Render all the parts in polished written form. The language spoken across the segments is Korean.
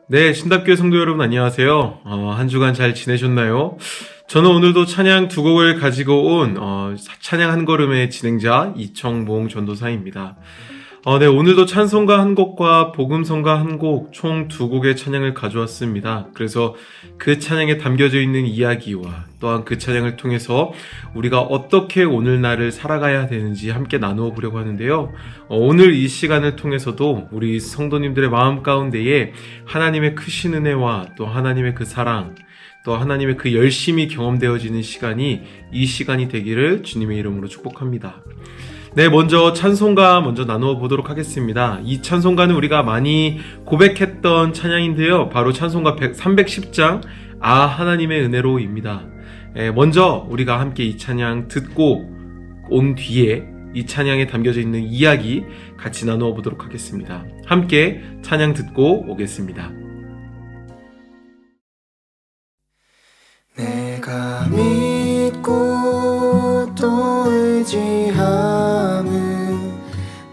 네, 신답교회 성도 여러분 안녕하세요. 한 주간 잘 지내셨나요? 저는 오늘도 찬양 두 곡을 가지고 온 찬양 한 걸음의 진행자 이청봉 전도사입니다. 네, 오늘도 찬송가 한 곡과 복음성가 한 곡, 총 두 곡의 찬양을 가져왔습니다. 그래서 그 찬양에 담겨져 있는 이야기와 또한 그 찬양을 통해서 우리가 어떻게 오늘날을 살아가야 되는지 함께 나누어 보려고 하는데요. 오늘 이 시간을 통해서도 우리 성도님들의 마음 가운데에 하나님의 크신 은혜와 또 하나님의 그 사랑, 또 하나님의 그 열심이 경험되어지는 시간이 이 시간이 되기를 주님의 이름으로 축복합니다. 네, 먼저 찬송가 먼저 나누어 보도록 하겠습니다. 이 찬송가는 우리가 많이 고백했던 찬양인데요. 바로 찬송가 310장 하나님의 은혜로입니다. 먼저 우리가 함께 이 찬양 듣고 온 뒤에 이 찬양에 담겨져 있는 이야기 같이 나누어 보도록 하겠습니다. 함께 찬양 듣고 오겠습니다. 내가 믿고 또 의지함은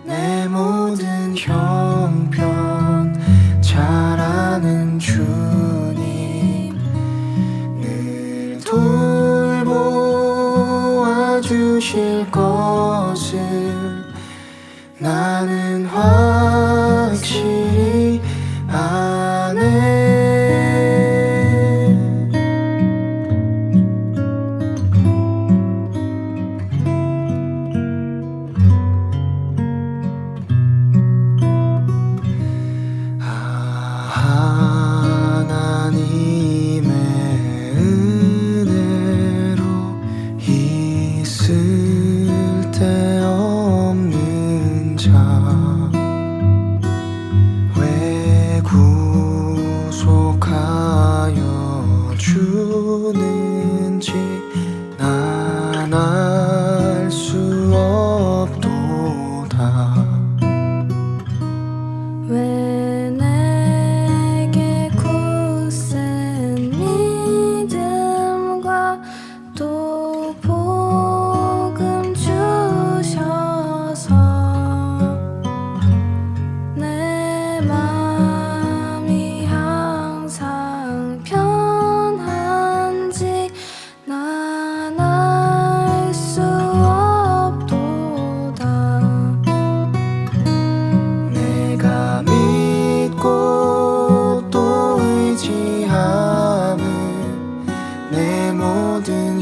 내 모든 형편 잘 아는 주님, 늘 돌보아 주실 것을 나는 확실히 아네.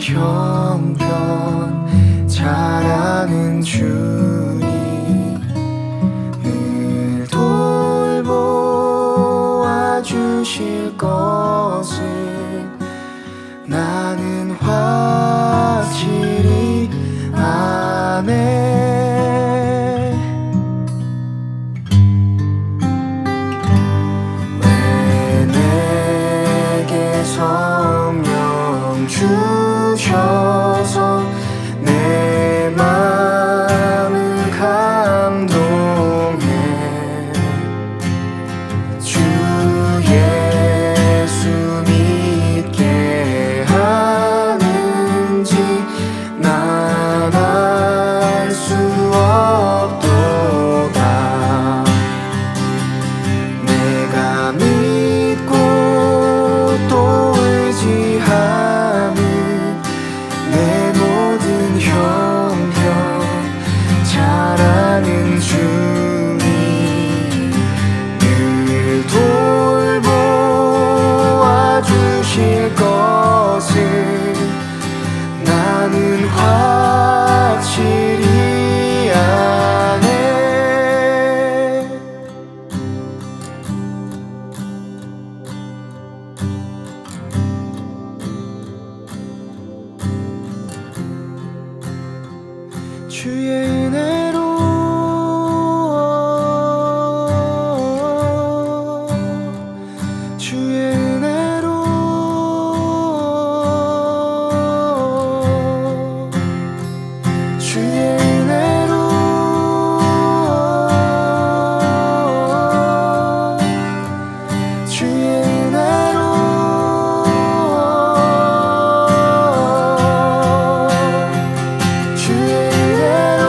형편 잘 아는 주님, 늘 돌보아 주실 것을 나는 확실히 아네. 왜 내게 성령 주셔서 내 마음을 감동해 주 예수 믿게 하는지 난 알 수 없도다. 내가 믿고 또 의지함은 내 모든 형편 잘 아는 주님, 늘 돌보아 주실 것을 나는 확실히 아네. 주의 은혜로 주의 은혜로 주의 은혜로 주의 은혜로 주의 은혜로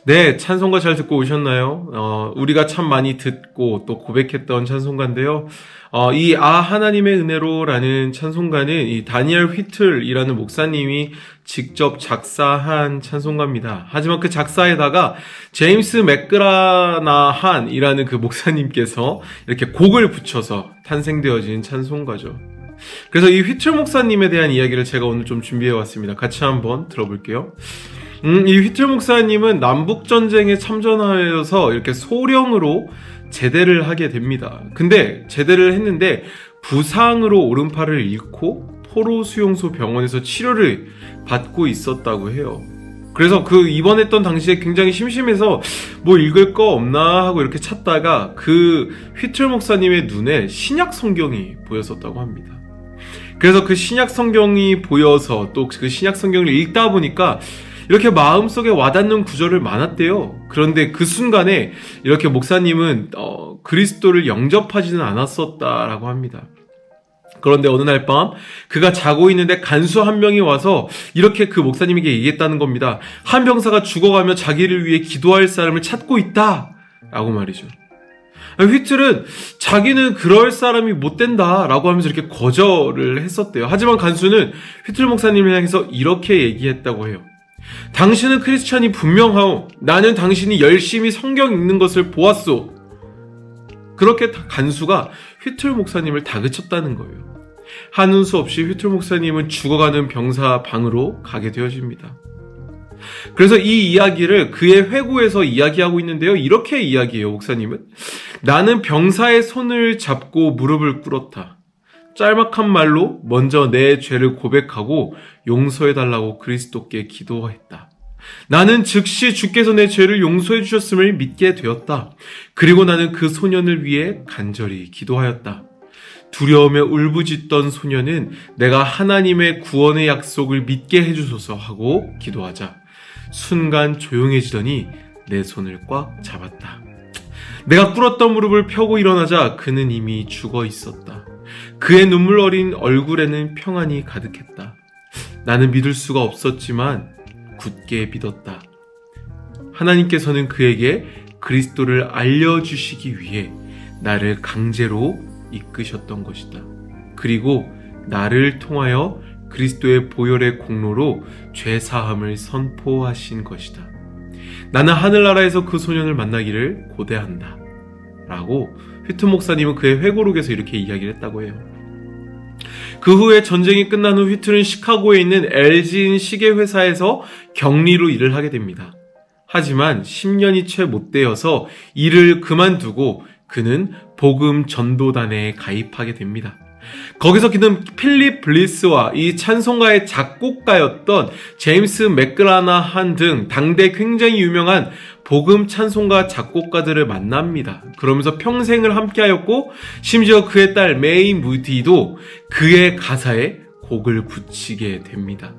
네, 찬송가 잘 듣고 오셨나요? 우리가 참 많이 듣고 또 고백했던 찬송가인데요. 이 하나님의 은혜로라는 찬송가는 이 다니엘 휘틀이라는 목사님이 직접 작사한 찬송가입니다. 하지만 그 작사에다가 제임스 맥그라나한이라는 그 목사님께서 이렇게 곡을 붙여서 탄생되어진 찬송가죠. 그래서 이 휘틀 목사님에 대한 이야기를 제가 오늘 좀 준비해 왔습니다. 같이 한번 들어볼게요. 이 휘틀 목사님은 남북전쟁에 참전하여서 이렇게 소령으로 제대를 하게 됩니다. 근데 제대를 했는데 부상으로 오른팔을 잃고 포로 수용소 병원에서 치료를 받고 있었다고 해요. 그래서 그 입원했던 당시에 굉장히 심심해서 뭐 읽을 거 없나 하고 이렇게 찾다가 그 휘틀 목사님의 눈에 신약 성경이 보였었다고 합니다. 그래서 그 신약 성경이 보여서 또 그 신약 성경을 읽다 보니까 이렇게 마음속에 와닿는 구절을 많았대요. 그런데 그 순간에 이렇게 목사님은 그리스도를 영접하지는 않았었다라고 합니다. 그런데 어느 날 밤 그가 자고 있는데 간수 한 명이 와서 이렇게 그 목사님에게 얘기했다는 겁니다. 한 병사가 죽어가며 자기를 위해 기도할 사람을 찾고 있다 라고 말이죠. 휘틀은 자기는 그럴 사람이 못 된다라고 하면서 이렇게 거절을 했었대요. 하지만 간수는 휘틀 목사님을 향해서 이렇게 얘기했다고 해요. 당신은 크리스찬이 분명하오. 나는 당신이 열심히 성경 읽는 것을 보았소. 그렇게 간수가 휘틀 목사님을 다그쳤다는 거예요. 하는 수 없이 휘틀 목사님은 죽어가는 병사 방으로 가게 되어집니다. 그래서 이 이야기를 그의 회고에서 이야기하고 있는데요. 이렇게 이야기해요. 목사님은 나는 병사의 손을 잡고 무릎을 꿇었다. 짤막한 말로 먼저 내 죄를 고백하고 용서해달라고 그리스도께 기도했다. 나는 즉시 주께서 내 죄를 용서해 주셨음을 믿게 되었다. 그리고 나는 그 소년을 위해 간절히 기도하였다. 두려움에 울부짖던 소년은 내가 하나님의 구원의 약속을 믿게 해주소서 하고 기도하자 순간 조용해지더니 내 손을 꽉 잡았다. 내가 꿇었던 무릎을 펴고 일어나자 그는 이미 죽어 있었다. 그의 눈물 어린 얼굴에는 평안이 가득했다. 나는 믿을 수가 없었지만 굳게 믿었다. 하나님께서는 그에게 그리스도를 알려주시기 위해 나를 강제로 이끄셨던 것이다. 그리고 나를 통하여 그리스도의 보혈의 공로로 죄사함을 선포하신 것이다. 나는 하늘나라에서 그 소년을 만나기를 고대한다. 라고 휘틀 목사님은 그의 회고록에서 이렇게 이야기를 했다고 해요. 그 후에 전쟁이 끝난 후 휘틀은 시카고에 있는 LG인 시계회사에서 격리로 일을 하게 됩니다. 하지만 10년이 채 못 되어서 일을 그만두고 그는 복음 전도단에 가입하게 됩니다. 거기서 그는 필립 블리스와 이 찬송가의 작곡가였던 제임스 맥그라나한 등 당대 굉장히 유명한 복음 찬송가 작곡가들을 만납니다. 그러면서 평생을 함께하였고 심지어 그의 딸 메이 무디도 그의 가사에 곡을 붙이게 됩니다.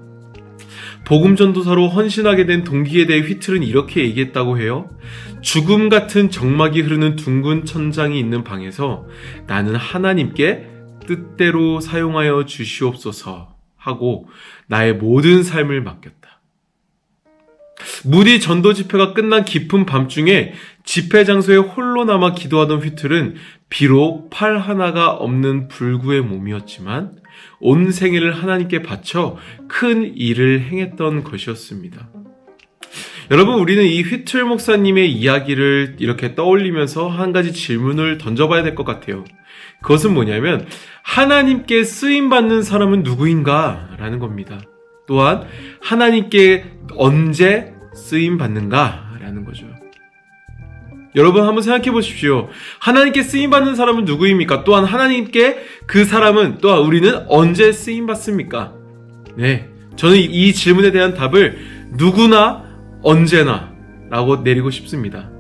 복음 전도사로 헌신하게 된 동기에 대해 휘틀은 이렇게 얘기했다고 해요. 죽음 같은 정막이 흐르는 둥근 천장이 있는 방에서 나는 하나님께 뜻대로 사용하여 주시옵소서 하고 나의 모든 삶을 맡겼다. 무디 전도 집회가 끝난 깊은 밤중에 집회 장소에 홀로 남아 기도하던 휘틀은 비록 팔 하나가 없는 불구의 몸이었지만 온 생애를 하나님께 바쳐 큰 일을 행했던 것이었습니다. 여러분, 우리는 이 휘틀 목사님의 이야기를 이렇게 떠올리면서 한 가지 질문을 던져봐야 될 것 같아요. 그것은 뭐냐면 하나님께 쓰임받는 사람은 누구인가? 라는 겁니다. 또한 하나님께 언제 쓰임받는가? 라는 거죠. 여러분 한번 생각해 보십시오. 하나님께 쓰임받는 사람은 누구입니까? 또한 하나님께 그 사람은 또한 우리는 언제 쓰임받습니까? 네, 저는 이 질문에 대한 답을 누구나 언제나 라고 내리고 싶습니다.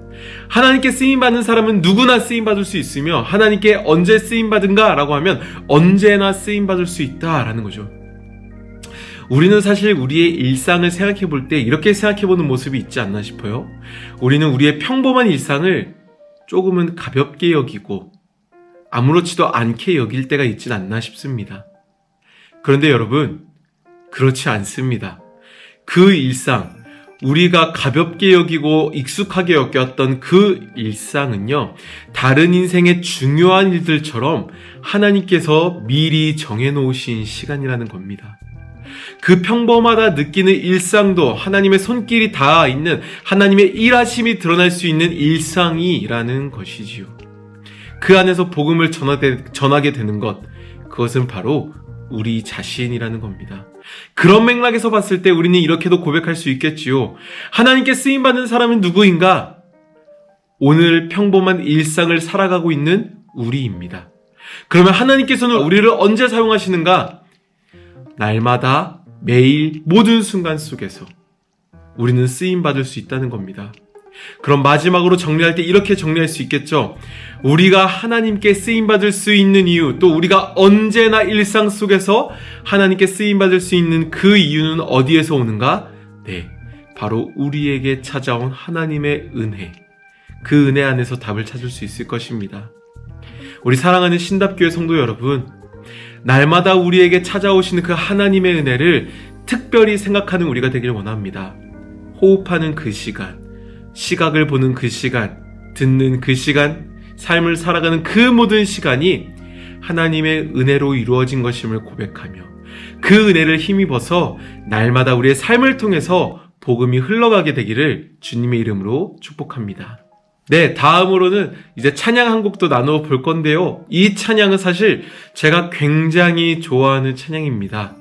하나님께 쓰임받는 사람은 누구나 쓰임받을 수 있으며 하나님께 언제 쓰임받은가 라고 하면 언제나 쓰임받을 수 있다라는 거죠. 우리는 사실 우리의 일상을 생각해 볼 때 이렇게 생각해 보는 모습이 있지 않나 싶어요. 우리는 우리의 평범한 일상을 조금은 가볍게 여기고 아무렇지도 않게 여길 때가 있진 않나 싶습니다. 그런데 여러분, 그렇지 않습니다. 그 일상, 우리가 가볍게 여기고 익숙하게 여겼던 그 일상은요, 다른 인생의 중요한 일들처럼 하나님께서 미리 정해놓으신 시간이라는 겁니다. 그 평범하다 느끼는 일상도 하나님의 손길이 닿아 있는, 하나님의 일하심이 드러날 수 있는 일상이라는 것이지요. 그 안에서 복음을 전하게 되는 것, 그것은 바로 우리 자신이라는 겁니다. 그런 맥락에서 봤을 때 우리는 이렇게도 고백할 수 있겠지요. 하나님께 쓰임받는 사람은 누구인가? 오늘 평범한 일상을 살아가고 있는 우리입니다. 그러면 하나님께서는 우리를 언제 사용하시는가? 날마다, 매일, 모든 순간 속에서 우리는 쓰임받을 수 있다는 겁니다. 그럼 마지막으로 정리할 때 이렇게 정리할 수 있겠죠. 우리가 하나님께 쓰임받을 수 있는 이유, 또 우리가 언제나 일상 속에서 하나님께 쓰임받을 수 있는 그 이유는 어디에서 오는가? 네, 바로 우리에게 찾아온 하나님의 은혜, 그 은혜 안에서 답을 찾을 수 있을 것입니다. 우리 사랑하는 신답교회 성도 여러분, 날마다 우리에게 찾아오시는 그 하나님의 은혜를 특별히 생각하는 우리가 되길 원합니다. 호흡하는 그 시간, 시각을 보는 그 시간, 듣는 그 시간, 삶을 살아가는 그 모든 시간이 하나님의 은혜로 이루어진 것임을 고백하며 그 은혜를 힘입어서 날마다 우리의 삶을 통해서 복음이 흘러가게 되기를 주님의 이름으로 축복합니다. 네, 다음으로는 이제 찬양 한 곡도 나누어 볼 건데요. 이 찬양은 사실 제가 굉장히 좋아하는 찬양입니다.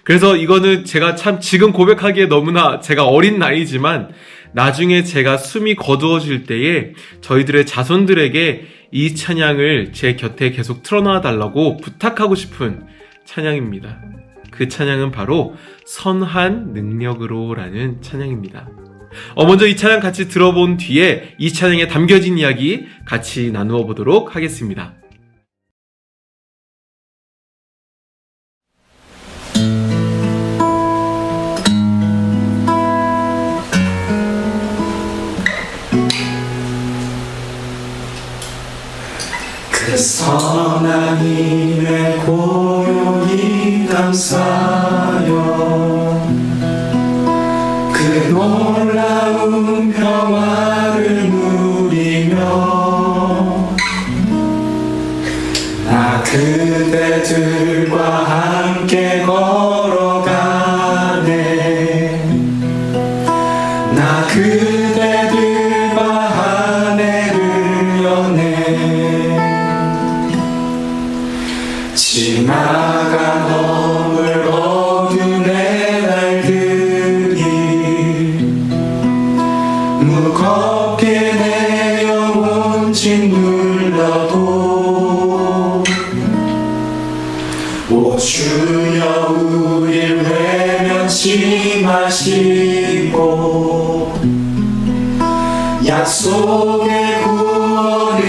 그래서 이거는 제가 참 지금 고백하기에 너무나 제가 어린 나이지만 나중에 제가 숨이 거두어질 때에 저희들의 자손들에게 이 찬양을 제 곁에 계속 틀어놔 달라고 부탁하고 싶은 찬양입니다. 그 찬양은 바로 선한 능력으로라는 찬양입니다. 먼저 이 찬양 같이 들어본 뒤에 이 찬양에 담겨진 이야기 같이 나누어 보도록 하겠습니다. 그 선한 힘의 고요히 감싸요 그 놀라운 평화를 누리며 나 그대들과 함께 걸어가네 나 그대들과 한 해를 여네 지나간 허물 어둠의 날들이 무겁게 내 영혼 짓눌러도 오 주여 우릴 외면치 마시고 약속의 구원을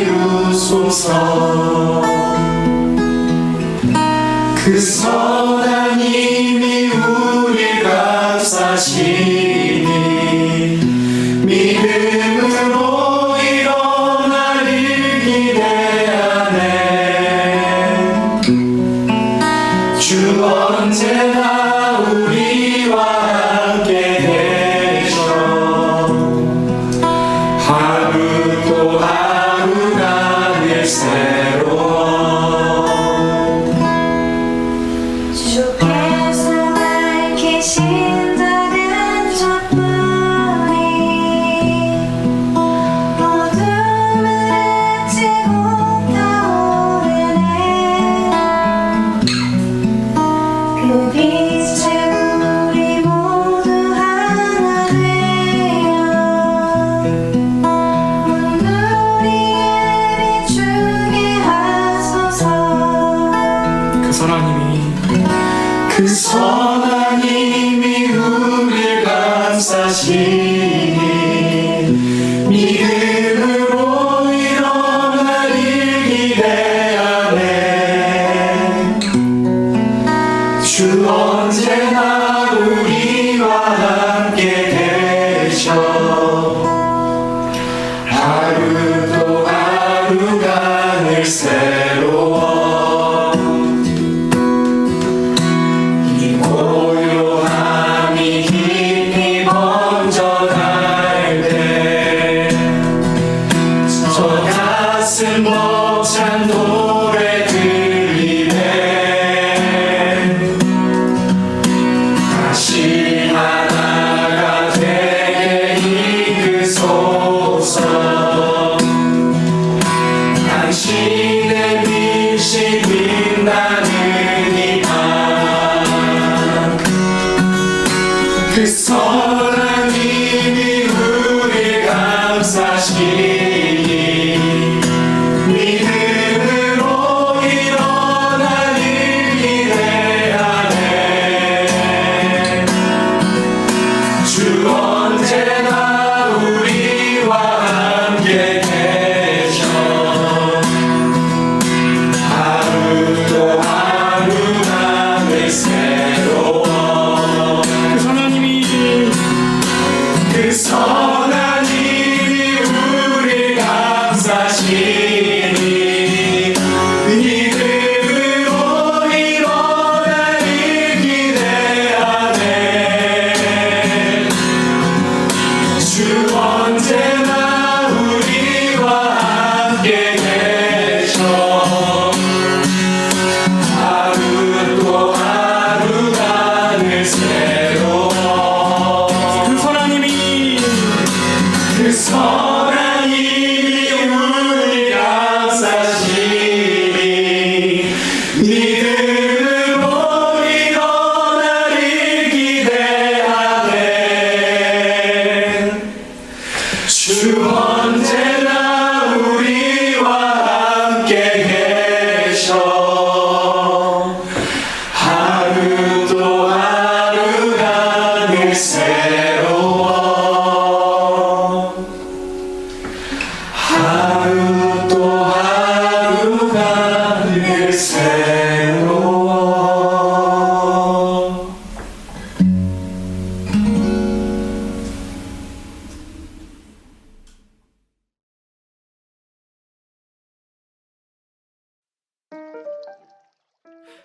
이루소서 그 선한 힘이 우릴 감싸시니 믿음으로 일어나길 기대하네 주 언제나 우리와 함께 계셔 하루 또 하루가 늘 새로워 주께서 밝히신 작은 촛불이 어둠을 헤치고 타오르네 그 빛에 우리 모두 하나 되어 온누리에 비추게 하소서 그 선한 힘이 우릴 감싸시니 믿음으로 일어나길 기대하네 주 언제나 우리와 함께 계셔 하루 또 하루가 늘 새로워 고요함이 깊이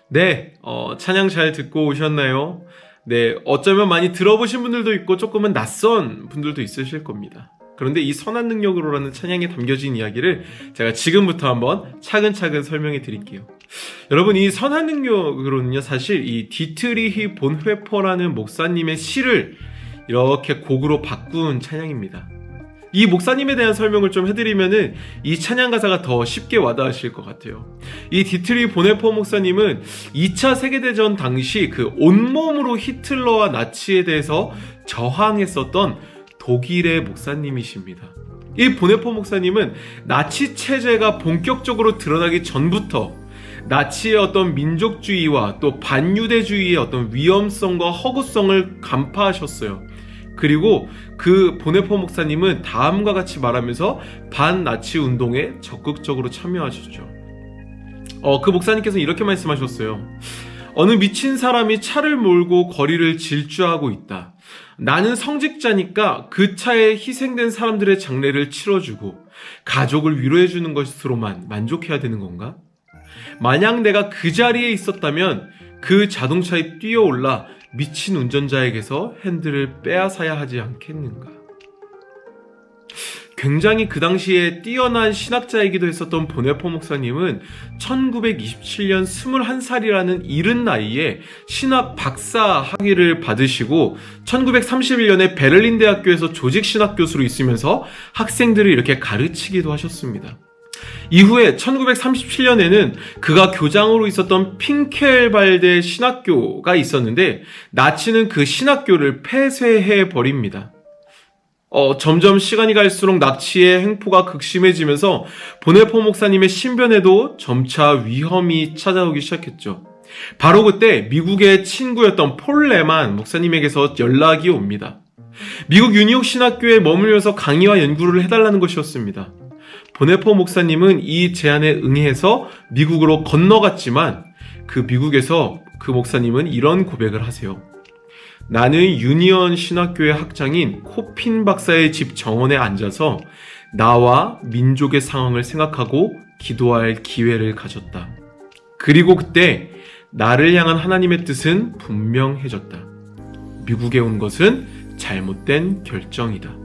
네, 찬양 잘 듣고 오셨나요? 네, 어쩌면 많이 들어보신 분들도 있고 조금은 낯선 분들도 있으실 겁니다. 그런데 이 선한 능력으로라는 찬양에 담겨진 이야기를 제가 지금부터 한번 차근차근 설명해 드릴게요. 여러분, 이 선한 능력으로는요, 사실 이 디트리히 본회퍼라는 목사님의 시를 이렇게 곡으로 바꾼 찬양입니다. 이 목사님에 대한 설명을 좀 해드리면은 이 찬양 가사가 더 쉽게 와닿으실 것 같아요. 이 디트리 보네퍼 목사님은 2차 세계대전 당시 그 온몸으로 히틀러와 나치에 대해서 저항했었던 독일의 목사님이십니다. 이 보네퍼 목사님은 나치 체제가 본격적으로 드러나기 전부터 나치의 어떤 민족주의와 또 반유대주의의 어떤 위험성과 허구성을 간파하셨어요. 그리고 그 보네퍼 목사님은 다음과 같이 말하면서 반나치 운동에 적극적으로 참여하셨죠. 그 목사님께서 이렇게 말씀하셨어요. 어느 미친 사람이 차를 몰고 거리를 질주하고 있다. 나는 성직자니까 그 차에 희생된 사람들의 장례를 치러주고 가족을 위로해주는 것으로만 만족해야 되는 건가? 만약 내가 그 자리에 있었다면 그 자동차에 뛰어올라 미친 운전자에게서 핸들을 빼앗아야 하지 않겠는가? 굉장히 그 당시에 뛰어난 신학자이기도 했었던 보네퍼 목사님은 1927년 21살이라는 이른 나이에 신학 박사 학위를 받으시고 1931년에 베를린 대학교에서 조직신학 교수로 있으면서 학생들을 이렇게 가르치기도 하셨습니다. 이후에 1937년에는 그가 교장으로 있었던 핑켈발데 신학교가 있었는데 나치는 그 신학교를 폐쇄해 버립니다. 점점 시간이 갈수록 나치의 횡포가 극심해지면서 보네퍼 목사님의 신변에도 점차 위험이 찾아오기 시작했죠. 바로 그때 미국의 친구였던 폴 레만 목사님에게서 연락이 옵니다. 미국 유니옥 신학교에 머물면서 강의와 연구를 해달라는 것이었습니다. 보네퍼 목사님은 이 제안에 응해서 미국으로 건너갔지만 그 미국에서 그 목사님은 이런 고백을 하세요. 나는 유니언 신학교의 학장인 코핀 박사의 집 정원에 앉아서 나와 민족의 상황을 생각하고 기도할 기회를 가졌다. 그리고 그때 나를 향한 하나님의 뜻은 분명해졌다. 미국에 온 것은 잘못된 결정이다.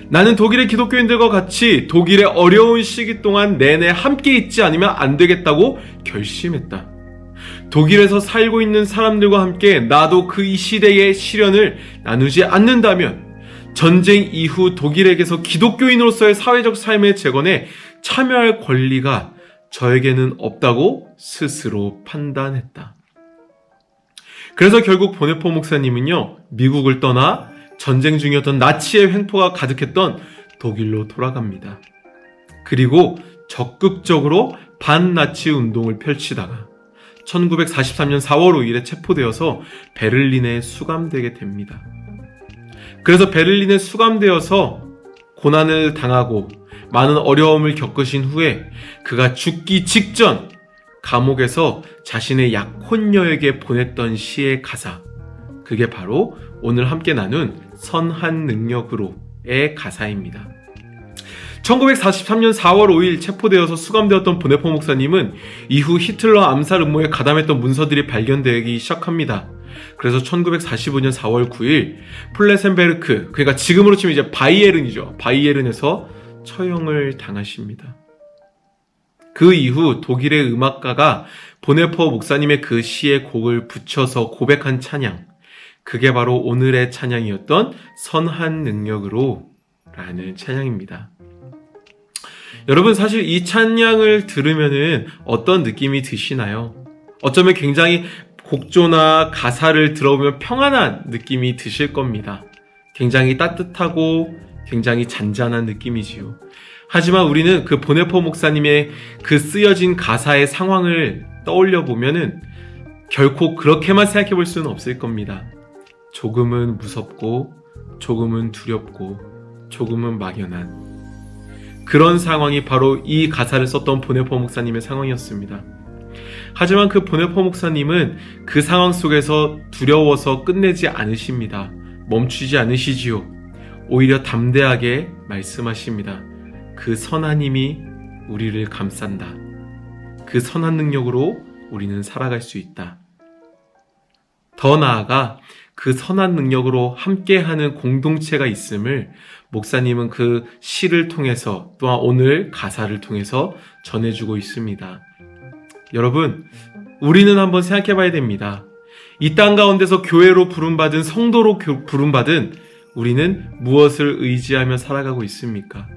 나는 독일의 기독교인들과 같이 독일의 어려운 시기 동안 내내 함께 있지 않으면 안 되겠다고 결심했다. 독일에서 살고 있는 사람들과 함께 나도 그 이 시대의 시련을 나누지 않는다면 전쟁 이후 독일에게서 기독교인으로서의 사회적 삶의 재건에 참여할 권리가 저에게는 없다고 스스로 판단했다. 그래서 결국 보네퍼 목사님은요, 미국을 떠나 전쟁 중이었던 나치의 횡포가 가득했던 독일로 돌아갑니다. 그리고 적극적으로 반나치 운동을 펼치다가 1943년 4월 5일에 체포되어서 베를린에 수감되게 됩니다. 그래서 베를린에 수감되어서 고난을 당하고 많은 어려움을 겪으신 후에 그가 죽기 직전 감옥에서 자신의 약혼녀에게 보냈던 시의 가사, 그게 바로 오늘 함께 나눈 선한 능력으로의 가사입니다. 1943년 4월 5일 체포되어서 수감되었던 보네퍼 목사님은 이후 히틀러 암살 음모에 가담했던 문서들이 발견되기 시작합니다. 그래서 1945년 4월 9일 플레센베르크, 그러니까 지금으로 치면 이제 바이에른이죠. 바이에른에서 처형을 당하십니다. 그 이후 독일의 음악가가 보네퍼 목사님의 그 시에 곡을 붙여서 고백한 찬양, 그게 바로 오늘의 찬양이었던 선한 능력으로 라는 찬양입니다. 여러분, 사실 이 찬양을 들으면은 어떤 느낌이 드시나요? 어쩌면 굉장히 곡조나 가사를 들어보면 평안한 느낌이 드실 겁니다. 굉장히 따뜻하고 굉장히 잔잔한 느낌이지요. 하지만 우리는 그 보네퍼 목사님의 그 쓰여진 가사의 상황을 떠올려 보면은 결코 그렇게만 생각해 볼 수는 없을 겁니다. 조금은 무섭고, 조금은 두렵고, 조금은 막연한 그런 상황이 바로 이 가사를 썼던 보네퍼 목사님의 상황이었습니다. 하지만 그 보네퍼 목사님은 그 상황 속에서 두려워서 끝내지 않으십니다. 멈추지 않으시지요. 오히려 담대하게 말씀하십니다. 그 선한 힘이 우리를 감싼다. 그 선한 능력으로 우리는 살아갈 수 있다. 더 나아가 그 선한 능력으로 함께하는 공동체가 있음을 목사님은 그 시를 통해서 또한 오늘 가사를 통해서 전해주고 있습니다. 여러분, 우리는 한번 생각해 봐야 됩니다. 이 땅 가운데서 교회로 부름받은 성도로 부름받은 우리는 무엇을 의지하며 살아가고 있습니까?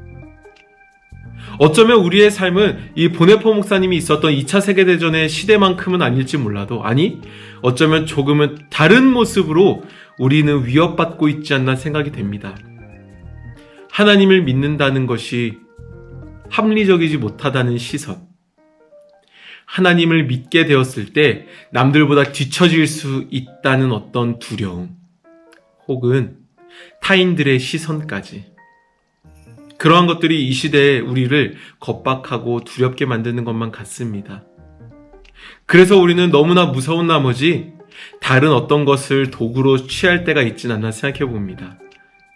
어쩌면 우리의 삶은 이 보네포 목사님이 있었던 2차 세계대전의 시대만큼은 아닐지 몰라도, 아니, 어쩌면 조금은 다른 모습으로 우리는 위협받고 있지 않나 생각이 됩니다. 하나님을 믿는다는 것이 합리적이지 못하다는 시선, 하나님을 믿게 되었을 때 남들보다 뒤처질 수 있다는 어떤 두려움, 혹은 타인들의 시선까지, 그러한 것들이 이 시대에 우리를 겁박하고 두렵게 만드는 것만 같습니다. 그래서 우리는 너무나 무서운 나머지 다른 어떤 것을 도구로 취할 때가 있진 않나 생각해 봅니다.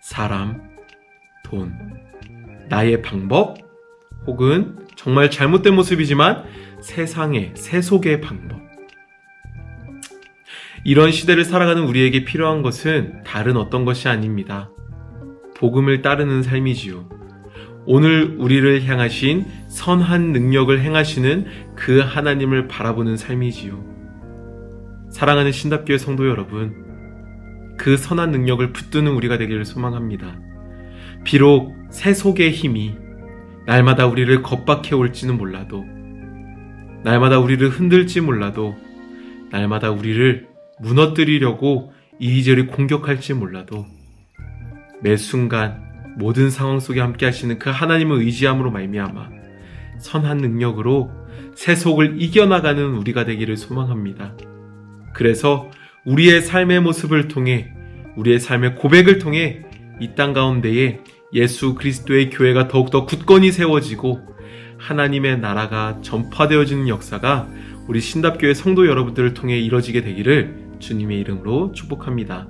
사람, 돈, 나의 방법, 혹은 정말 잘못된 모습이지만 세상의, 세속의 방법. 이런 시대를 살아가는 우리에게 필요한 것은 다른 어떤 것이 아닙니다. 복음을 따르는 삶이지요. 오늘 우리를 향하신 선한 능력을 행하시는 그 하나님을 바라보는 삶이지요. 사랑하는 신답교회 성도 여러분, 그 선한 능력을 붙드는 우리가 되기를 소망합니다. 비록 세속의 힘이 날마다 우리를 겁박해 올지는 몰라도, 날마다 우리를 흔들지 몰라도, 날마다 우리를 무너뜨리려고 이리저리 공격할지 몰라도, 매 순간 모든 상황 속에 함께 하시는 그 하나님을 의지함으로 말미암아 선한 능력으로 세속을 이겨나가는 우리가 되기를 소망합니다. 그래서 우리의 삶의 모습을 통해, 우리의 삶의 고백을 통해 이 땅 가운데에 예수 그리스도의 교회가 더욱더 굳건히 세워지고 하나님의 나라가 전파되어지는 역사가 우리 신답교회 성도 여러분들을 통해 이뤄지게 되기를 주님의 이름으로 축복합니다.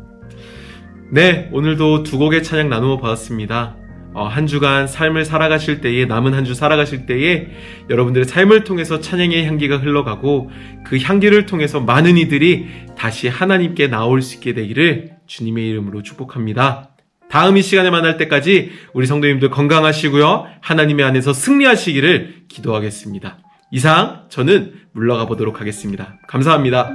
네, 오늘도 두 곡의 찬양 나누어 봤습니다. 한 주간 삶을 살아가실 때에, 남은 한 주 살아가실 때에 여러분들의 삶을 통해서 찬양의 향기가 흘러가고 그 향기를 통해서 많은 이들이 다시 하나님께 나올 수 있게 되기를 주님의 이름으로 축복합니다. 다음 이 시간에 만날 때까지 우리 성도님들 건강하시고요, 하나님의 안에서 승리하시기를 기도하겠습니다. 이상 저는 물러가 보도록 하겠습니다. 감사합니다.